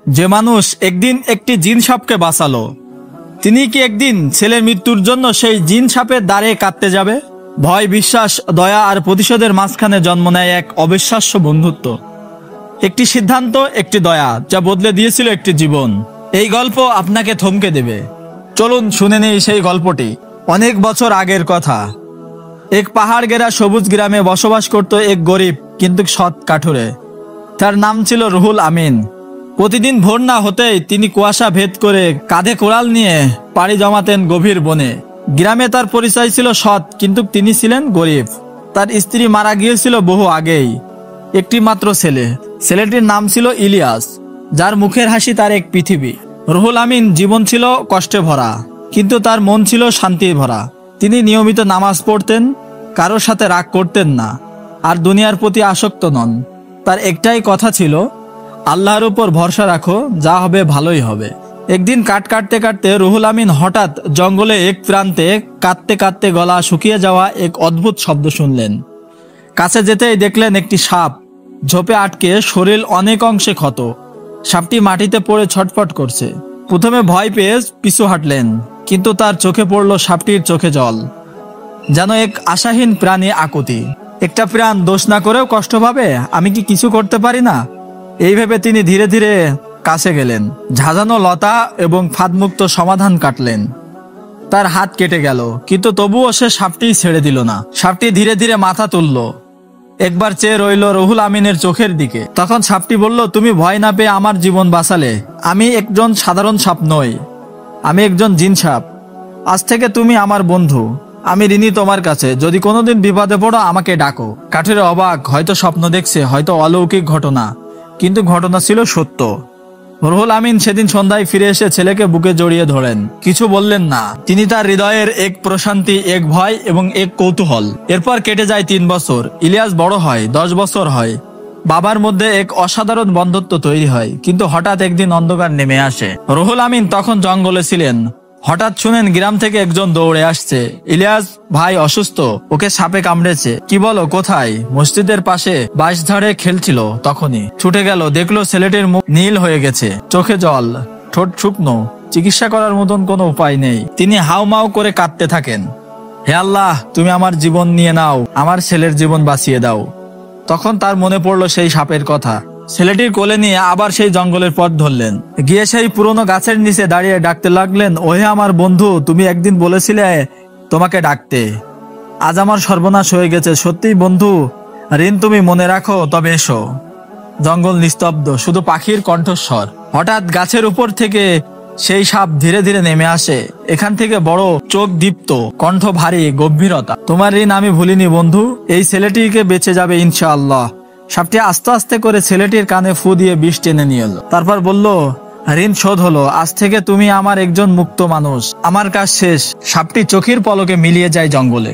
যে মানুষ একদিন একটি জিন সাপকে বাঁচালো, তিনি কি একদিন ছেলের মৃত্যুর জন্য সেই জিন সাপের দ্বারে কাঁদতে যাবে? ভয়, বিশ্বাস, দয়া আর প্রতিশোধের মাঝখানে জন্ম নেয় এক অবিশ্বাস্য বন্ধুত্ব। একটি সিদ্ধান্ত, একটি দয়া, যা বদলে দিয়েছিল একটি জীবন। এই গল্প আপনাকে থমকে দেবে। চলুন শুনে নেই সেই গল্পটি। অনেক বছর আগের কথা। এক পাহাড় ঘেরা সবুজ গ্রামে বসবাস করত এক গরিব কিন্তু সৎ কাঠুরে। তার নাম ছিল রুহুল আমিন। প্রতিদিন ভোর না হতেই তিনি কুয়াশা ভেদ করে কাঁধে কোড়াল নিয়ে পাড়ি জমাতেন গভীর বনে। গ্রামে তার পরিচয় ছিল সৎ, কিন্তু তিনি ছিলেন গরিব। তার স্ত্রী মারা গিয়েছিল বহু আগেই। একটি মাত্র ছেলে, ছেলেটির নাম ছিল ইলিয়াস, যার মুখের হাসি তার এক পৃথিবী। রুহুল আমিন জীবন ছিল কষ্টে ভরা, কিন্তু তার মন ছিল শান্তি ভরা। তিনি নিয়মিত নামাজ পড়তেন, কারোর সাথে রাগ করতেন না, আর দুনিয়ার প্রতি আসক্ত নন। তার একটাই কথা ছিল, আল্লাহর উপর ভরসা রাখো, যা হবে ভালোই হবে। একদিন কাঠ কাটতে কাটতে রুহুল আমিন হঠাৎ জঙ্গলে এক প্রান্তে কাঁদতে কাঁদতে গলা শুকিয়ে যাওয়া এক অদ্ভুত শব্দ শুনলেন। কাছে যেতেই দেখলেন একটি সাপ ঝোপে আটকে, শরীর অনেক অংশে ক্ষত। সাপটি মাটিতে পড়ে ছটফট করছে। প্রথমে ভয় পেয়ে পিছু হাঁটলেন, কিন্তু তার চোখে পড়ল সাপটির চোখে জল, যেন এক আশাহীন প্রাণী আকুতি। একটা প্রাণ দোষ না করেও কষ্ট পাবে, আমি কি কিছু করতে পারি না? এই ভেবে তিনি ধীরে ধীরে কাছে গেলেন, ঝাঁঝানো লতা এবং ফাঁদমুক্ত সমাধান কাটলেন। তার হাত কেটে গেল, কিন্তু তবুও সে সাপটি ছেড়ে দিল না। সাপটি ধীরে ধীরে মাথা তুলল, একবার চেয়ে রইল রুহুল আমিনের চোখের দিকে। তখন সাপটি বলল, তুমি ভয় না পেয়ে আমার জীবন বাঁচালে। আমি একজন সাধারণ সাপ নই, আমি একজন জিন সাপ। আজ থেকে তুমি আমার বন্ধু। আমি ঋণী তোমার কাছে। যদি কোনোদিন বিপদে পড়ো আমাকে ডাকো। কাঠুরে অবাক, হয়তো স্বপ্ন দেখছে, হয়তো অলৌকিক ঘটনা, কিন্তু ঘটনা ছিল সত্য। রুহুল আমিন সেদিন সন্ধ্যায় ফিরে এসে ছেলেকে বুকে জড়িয়ে ধরেন। কিছু বললেন না। তিনি তার হৃদয়ের এক প্রশান্তি, এক ভয় এবং এক কৌতূহল। এরপর কেটে যায় 3 বছর। ইলিয়াস বড় হয়, 10 বছর হয়। বাবার মধ্যে এক অসাধারণ বন্ধুত্ব তৈরি হয়। কিন্তু হঠাৎ একদিন অন্ধকার নেমে আসে। রুহুল আমিন তখন জঙ্গলে ছিলেন। হঠাৎ শুনেন গ্রাম থেকে একজন দৌড়ে আসছে। ইলিয়াস ভাই অসুস্থ, ওকে সাপে কামড়েছে। কি বলো, কোথায়? মসজিদের পাশে বাঁশঝাড়ে খেলছিল। তখনই ছুটে গেল, দেখলো ছেলেটির মুখ নীল হয়ে গেছে, চোখে জল, ঠোঁট শুকনো। চিকিৎসা করার মতন কোনো উপায় নেই। তিনি হাউমাউ করে কাঁদতে থাকেন, হে আল্লাহ, তুমি আমার জীবন নিয়ে নাও, আমার ছেলের জীবন বাঁচিয়ে দাও। তখন তার মনে পড়লো সেই সাপের কথা। ছেলেটির কোলে নিয়ে আবার সেই জঙ্গলের পথ ধরলেন। গিয়ে সেই পুরনো গাছের নিচে দাঁড়িয়ে ডাকতে লাগলেন, ওহে আমার বন্ধু, তুমি একদিন বলেছিলে তোমাকে ডাকতে। আজ আমার সর্বনাশ হয়ে গেছে। সত্যিই বন্ধু, ঋণ তুমি মনে রাখো, তবে এসো। জঙ্গল নিস্তব্ধ, শুধু পাখির কণ্ঠস্বর। হঠাৎ গাছের উপর থেকে সেই সাপ ধীরে ধীরে নেমে আসে। এখান থেকে বড়, চোখ দীপ্ত, কণ্ঠ ভারী, গম্ভীরতা। তোমার ঋণ আমি ভুলিনি বন্ধু, এই ছেলেটিকে বেঁচে যাবে ইনশাআল্লাহ। সাপটি আস্তে আস্তে করে ছেলেটির কানে ফু দিয়ে বিষ টেনে নিয়ে এলো। তারপর বলল, ঋণ শোধ হলো, আজ থেকে তুমি আমার একজন মুক্ত মানুষ। আমার কাজ শেষ। সাপটি চোখের পলকে মিলিয়ে যায় জঙ্গলে।